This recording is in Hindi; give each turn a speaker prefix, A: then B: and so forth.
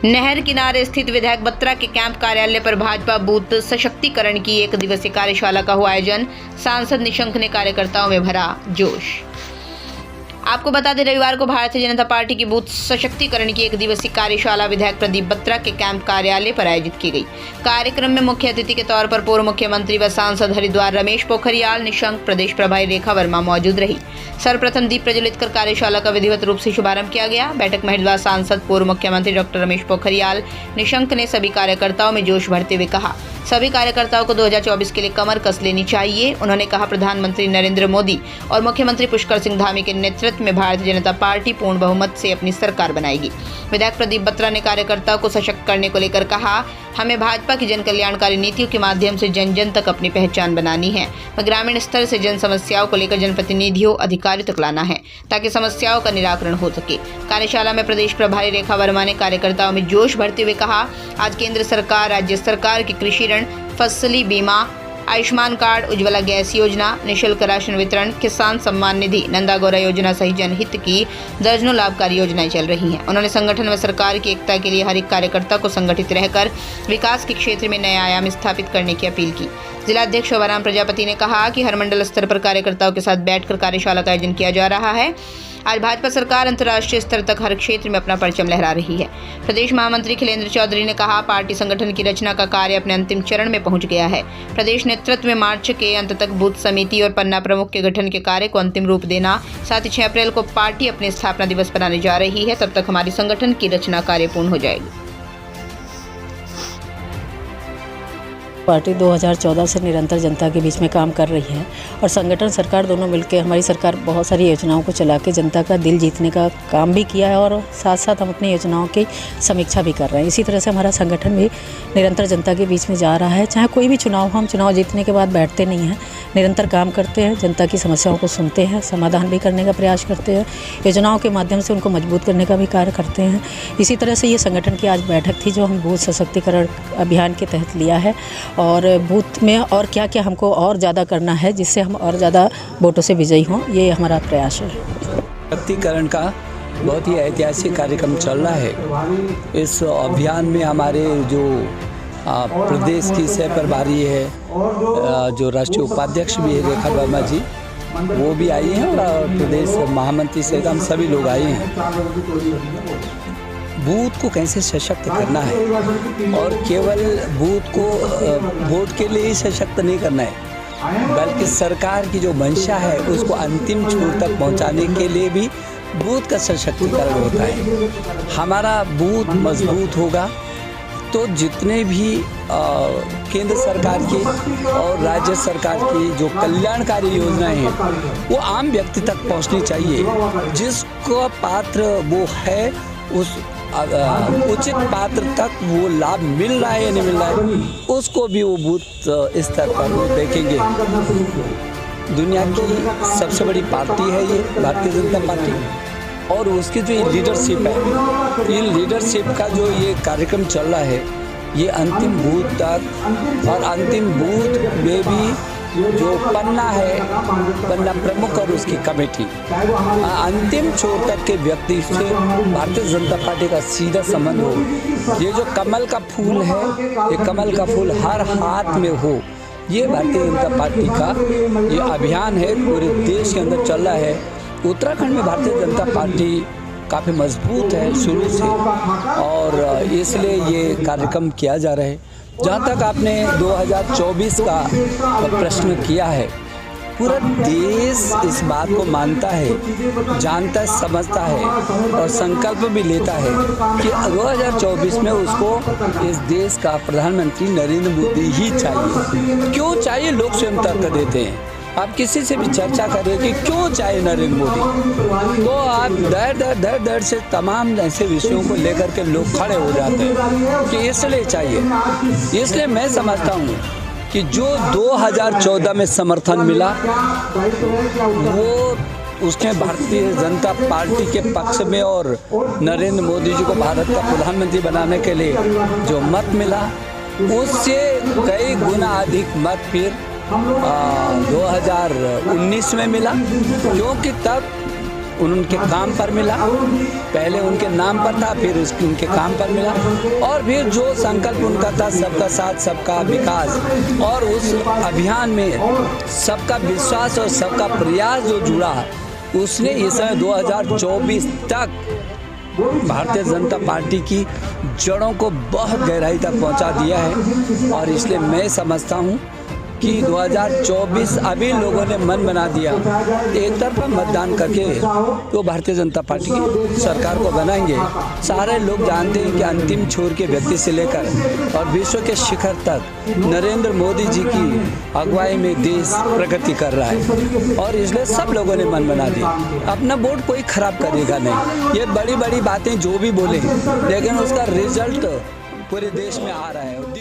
A: नहर किनारे स्थित विधायक बत्रा के कैंप कार्यालय पर भाजपा बूथ सशक्तिकरण की 1 दिवसीय कार्यशाला का हुआ आयोजन। सांसद निशंक ने कार्यकर्ताओं में भरा जोश। आपको बता दें, रविवार को भारतीय जनता पार्टी की बूथ सशक्तिकरण की 1 दिवसीय कार्यशाला विधायक प्रदीप बत्रा के कैंप कार्यालय पर आयोजित की गई। कार्यक्रम में मुख्य अतिथि के तौर पर पूर्व मुख्यमंत्री व सांसद हरिद्वार रमेश पोखरियाल निशंक, प्रदेश प्रभारी रेखा वर्मा मौजूद रही। सर्वप्रथम दीप प्रज्वलित कर कार्यशाला का विधिवत रूप से शुभारंभ किया गया। बैठक में हरिद्वार सांसद पूर्व मुख्यमंत्री डॉक्टर रमेश पोखरियाल निशंक ने सभी कार्यकर्ताओं में जोश भरते हुए कहा, सभी कार्यकर्ताओं को 2024 के लिए कमर कस लेनी चाहिए। उन्होंने कहा, प्रधानमंत्री नरेंद्र मोदी और मुख्यमंत्री पुष्कर सिंह धामी के नेतृत्व में भारतीय जनता पार्टी पूर्ण बहुमत से अपनी सरकार बनाएगी। विधायक प्रदीप बत्रा ने कार्यकर्ताओं को सशक्त करने को लेकर कहा, हमें भाजपा की जन कल्याणकारी नीतियों के माध्यम से जन जन तक अपनी पहचान बनानी है व ग्रामीण स्तर से जन समस्याओं को लेकर जनप्रतिनिधियों अधिकारियों तक लाना है ताकि समस्याओं का निराकरण हो सके। कार्यशाला में प्रदेश प्रभारी रेखा वर्मा ने कार्यकर्ताओं में जोश भरते हुए कहा, आज केंद्र सरकार, राज्य सरकार की कृषि ऋण, फसली बीमा, आयुष्मान कार्ड, उज्ज्वला गैस योजना, निःशुल्क राशन वितरण, किसान सम्मान निधि, नंदा गौरा योजना सहित जनहित की दर्जनों लाभकारी योजनाएं चल रही हैं। उन्होंने संगठन व सरकार की एकता के लिए हर एक कार्यकर्ता को संगठित रहकर विकास के क्षेत्र में नए आयाम स्थापित करने की अपील की। जिलाध्यक्ष शोभाराम प्रजापति ने कहा कि हर मंडल स्तर पर कार्यकर्ताओं के साथ बैठकर कार्यशाला का आयोजन किया जा रहा है। आज भाजपा सरकार अंतर्राष्ट्रीय स्तर तक हर क्षेत्र में अपना परचम लहरा रही है। प्रदेश महामंत्री खिलेंद्र चौधरी ने कहा, पार्टी संगठन की रचना का कार्य अपने अंतिम चरण में पहुंच गया है। प्रदेश नेतृत्व में मार्च के अंत तक बूथ समिति और पन्ना प्रमुख के गठन के कार्य को अंतिम रूप देना, साथ ही 6 अप्रैल को पार्टी अपने स्थापना दिवस मनाने जा रही है। तब तक हमारी संगठन की रचना कार्य पूर्ण हो जाएगी।
B: पार्टी 2014 से निरंतर जनता के बीच में काम कर रही है और संगठन सरकार दोनों मिलकर हमारी सरकार बहुत सारी योजनाओं को चला के जनता का दिल जीतने का काम भी किया है और साथ साथ हम अपनी योजनाओं की समीक्षा भी कर रहे हैं। इसी तरह से हमारा संगठन भी निरंतर जनता के बीच में जा रहा है। चाहे कोई भी चुनाव हो, हम चुनाव जीतने के बाद बैठते नहीं हैं, निरंतर काम करते हैं, जनता की समस्याओं को सुनते हैं, समाधान भी करने का प्रयास करते हैं, योजनाओं के माध्यम से उनको मजबूत करने का भी कार्य करते हैं। इसी तरह से ये संगठन की आज बैठक थी जो हम बूथ सशक्तिकरण अभियान के तहत लिया है और बूथ में और क्या क्या हमको और ज़्यादा करना है जिससे हम और ज़्यादा वोटों से विजयी हों, ये हमारा प्रयास है।
C: सशक्तिकरण का बहुत ही ऐतिहासिक कार्यक्रम चल रहा है। इस अभियान में हमारे जो प्रदेश की सह प्रभारी है, जो राष्ट्रीय उपाध्यक्ष भी है रेखा वर्मा जी, वो भी आई हैं और प्रदेश महामंत्री सहित हम सभी लोग आए हैं। बूथ को कैसे सशक्त करना है और केवल बूथ को वोट के लिए ही सशक्त नहीं करना है, बल्कि सरकार की जो मंशा है उसको अंतिम छोर तक पहुंचाने के लिए भी बूथ का सशक्तिकरण होता है। हमारा बूथ मजबूत होगा तो जितने भी केंद्र सरकार की और राज्य सरकार की जो कल्याणकारी योजनाएं हैं वो आम व्यक्ति तक पहुंचनी चाहिए। जिसको पात्र वो है उस उचित पात्र तक वो लाभ मिल रहा है या नहीं मिल रहा है, उसको भी वो बूथ स्तर पर देखेंगे। दुनिया की सबसे बड़ी पार्टी है ये भारतीय जनता पार्टी और उसकी जो लीडरशिप है, ये लीडरशिप का जो ये कार्यक्रम चल रहा है, ये अंतिम बूथ तक और अंतिम बूथ में भी जो पन्ना है, पन्ना प्रमुख और उसकी कमेटी, अंतिम छोर तक के व्यक्ति से भारतीय जनता पार्टी का सीधा संबंध हो। ये जो कमल का फूल है, ये कमल का फूल हर हाथ में हो, ये भारतीय जनता पार्टी का ये अभियान है, पूरे देश के अंदर चल रहा है। उत्तराखंड में भारतीय जनता पार्टी काफ़ी मजबूत है शुरू से और इसलिए ये कार्यक्रम किया जा रहा है। जहाँ तक आपने 2024 का प्रश्न किया है, पूरा देश इस बात को मानता है, जानता है, समझता है और संकल्प भी लेता है कि 2024 में उसको इस देश का प्रधानमंत्री नरेंद्र मोदी ही चाहिए। क्यों चाहिए, लोग स्वयं तर्क देते हैं। आप किसी से भी चर्चा करें कि क्यों चाहिए नरेंद्र मोदी, तो आप दर से तमाम ऐसे विषयों को लेकर के लोग खड़े हो जाते हैं कि इसलिए चाहिए। इसलिए मैं समझता हूँ कि जो 2014 में समर्थन मिला वो उसने भारतीय जनता पार्टी के पक्ष में और नरेंद्र मोदी जी को भारत का प्रधानमंत्री बनाने के लिए जो मत मिला, उससे कई गुना अधिक मत फिर 2019 में मिला, क्योंकि तब उनके काम पर मिला। पहले उनके नाम पर था, फिर उनके काम पर मिला, और फिर जो संकल्प उनका था सबका साथ सबका विकास, और उस अभियान में सबका विश्वास और सबका प्रयास जो जुड़ा, उसने इस समय 2024 तक भारतीय जनता पार्टी की जड़ों को बहुत गहराई तक पहुंचा दिया है। और इसलिए मैं समझता हूं कि 2024 अभी लोगों ने मन बना दिया, एक तरफा मतदान करके वो भारतीय जनता पार्टी की सरकार को बनाएंगे। सारे लोग जानते हैं कि अंतिम छोर के व्यक्ति से लेकर और विश्व के शिखर तक नरेंद्र मोदी जी की अगुवाई में देश प्रगति कर रहा है, और इसलिए सब लोगों ने मन बना दिया। अपना वोट कोई खराब करेगा नहीं। ये बड़ी बड़ी बातें जो भी बोले, लेकिन उसका रिजल्ट पूरे देश में आ रहा है।